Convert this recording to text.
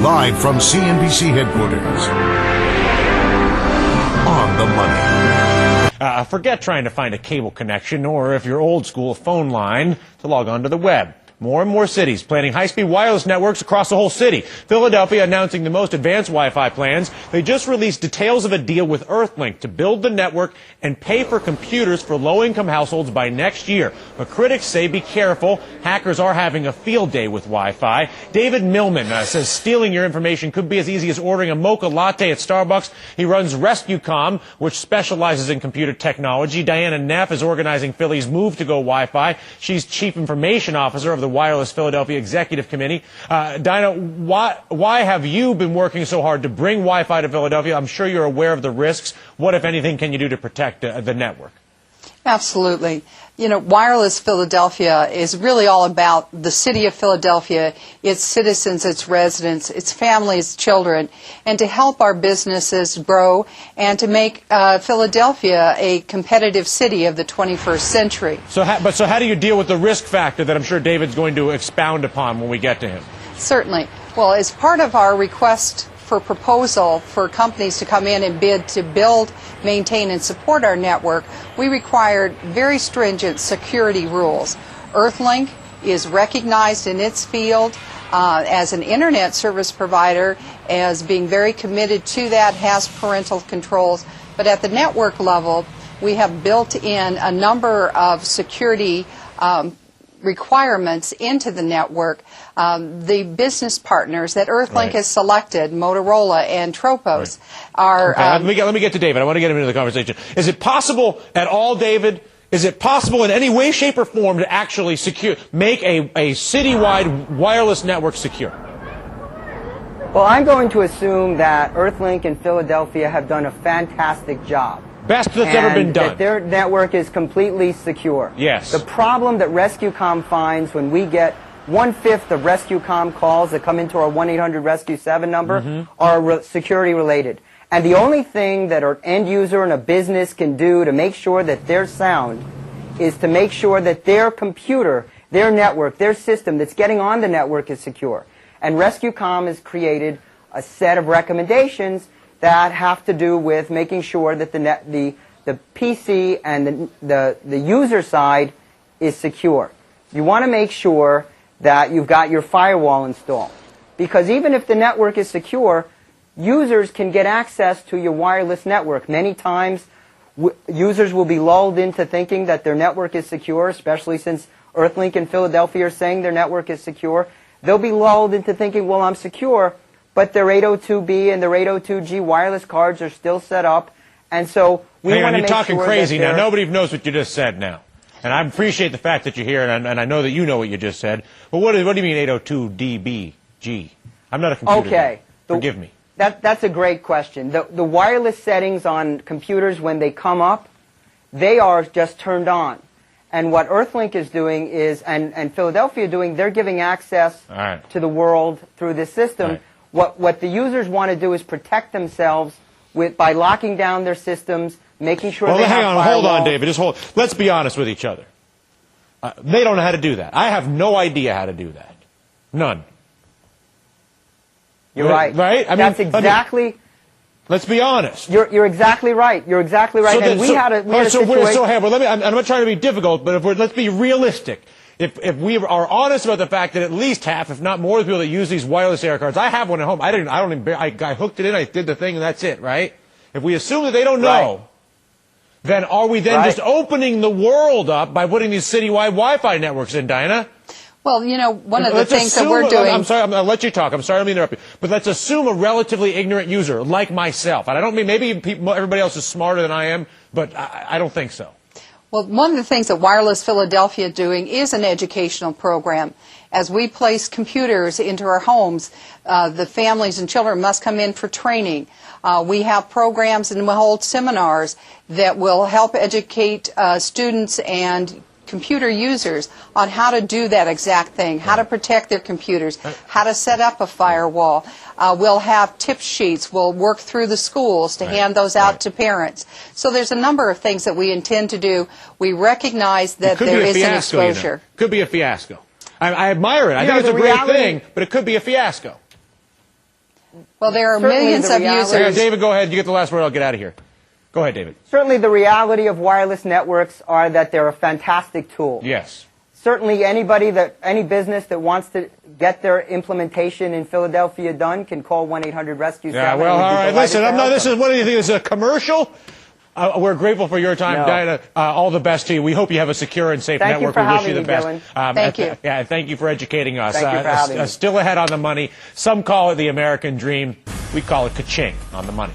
Live from CNBC headquarters. On the money. Forget trying to find a cable connection or, if you're old school, a phone line to log on to the web. More and more cities planning high-speed wireless networks across the whole city. Philadelphia announcing the most advanced Wi-Fi plans. They just released details of a deal with Earthlink to build the network and pay for computers for low-income households by next year. But critics say be careful. Hackers are having a field day with Wi-Fi. David Milman says stealing your information could be as easy as ordering a mocha latte at Starbucks. He runs RescueCom, which specializes in computer technology. Diana Neff is organizing Philly's move to go Wi-Fi. She's chief information officer of the Wireless Philadelphia Executive Committee. Dinah, why have you been working so hard to bring Wi-Fi to Philadelphia? I'm sure you're aware of the risks. What, if anything, can you do to protect the network? Absolutely. You know, Wireless Philadelphia is really all about the city of Philadelphia, its citizens, its residents, its families, children, and to help our businesses grow and to make Philadelphia a competitive city of the 21st century. So how do you deal with the risk factor that I'm sure David's going to expound upon when we get to him? Certainly. Well, as part of our request for proposal for companies to come in and bid to build, maintain, and support our network, we required very stringent security rules. Earthlink is recognized in its field as an internet service provider as being very committed to that, has parental controls. But at the network level, we have built in a number of security requirements into the network. The business partners that Earthlink has selected, Motorola and Tropos, are... Okay, let me get to David. I want to get him into the conversation. Is it possible at all, David, is it possible in any way, shape, or form to actually make a citywide wireless network secure? Well, I'm going to assume that Earthlink in Philadelphia have done a fantastic job. Best that's ever been done. That their network is completely secure. Yes. The problem that RescueCom finds when we get 1/5 of RescueCom calls that come into our 1-800-RESCUE-7 number are security related. And the only thing that an end user and a business can do to make sure that they're sound is to make sure that their computer, their network, their system that's getting on the network is secure. And RescueCom has created a set of recommendations that have to do with making sure that the PC and the user side is secure. You want to make sure that you've got your firewall installed. Because even if the network is secure, users can get access to your wireless network. Many times, users will be lulled into thinking that their network is secure, especially since Earthlink in Philadelphia are saying their network is secure. They'll be lulled into thinking, well, I'm secure, but their 802B and their 802G wireless cards are still set up. And so we want to make sure that you're talking crazy now. Nobody knows what you just said now. And I appreciate the fact that you're here, and I know that you know what you just said. But what do you mean 802DBG? I'm not a computer guy. Forgive me. That's a great question. The wireless settings on computers, when they come up, they are just turned on. And what Earthlink is doing is, and Philadelphia doing, they're giving access to the world through this system. What the users want to do is protect themselves by locking down their systems, making sure they have hang on, firewalls. hold on, David. Just hold. Let's be honest with each other. They don't know how to do that. I have no idea how to do that. None. You're right. Right? I That's mean, exactly... Let's be honest. You're exactly right. You're exactly right. So and we had a situation... I'm not trying to be difficult, but let's be realistic. If we are honest about the fact that at least half, if not more, of the people that use these wireless AR cards, I have one at home. I hooked it in, I did the thing, and that's it, right? If we assume that they don't know, then are we then just opening the world up by putting these citywide Wi-Fi networks in, Dinah? Well, you know, one of the things that we're doing... I'm sorry, I'll let you talk. I'm sorry, let me interrupt you. But let's assume a relatively ignorant user, like myself. And I don't mean, maybe everybody else is smarter than I am, but I don't think so. Well, one of the things that Wireless Philadelphia is doing is an educational program. As we place computers into our homes, the families and children must come in for training. We have programs and we hold seminars that will help educate students and computer users on how to do that exact thing, how to protect their computers, how to set up a firewall. We'll have tip sheets. We'll work through the schools to hand those out to parents. So there's a number of things that we intend to do. We recognize that there is an exposure. You know. Could be a fiasco. I admire it. I think it's a great thing, but it could be a fiasco. Well, there are Certainly millions the of reality- Yeah, users. David, go ahead. You get the last word. I'll get out of here. Go ahead, David. Certainly the reality of wireless networks are that they're a fantastic tool. Yes. Certainly any business that wants to get their implementation in Philadelphia done can call 1-800-RESCUE-7. Yeah, well, all right. Listen, this is, what do you think? This is a commercial? We're grateful for your time, No. Diana. All the best to you. We hope you have a secure and safe Thank you network. for We wish having you the me, best. Dylan. Thank you. Yeah, thank you for educating us. Thank you for having me. Still ahead on the money. Some call it the American dream. We call it ka-ching on the money.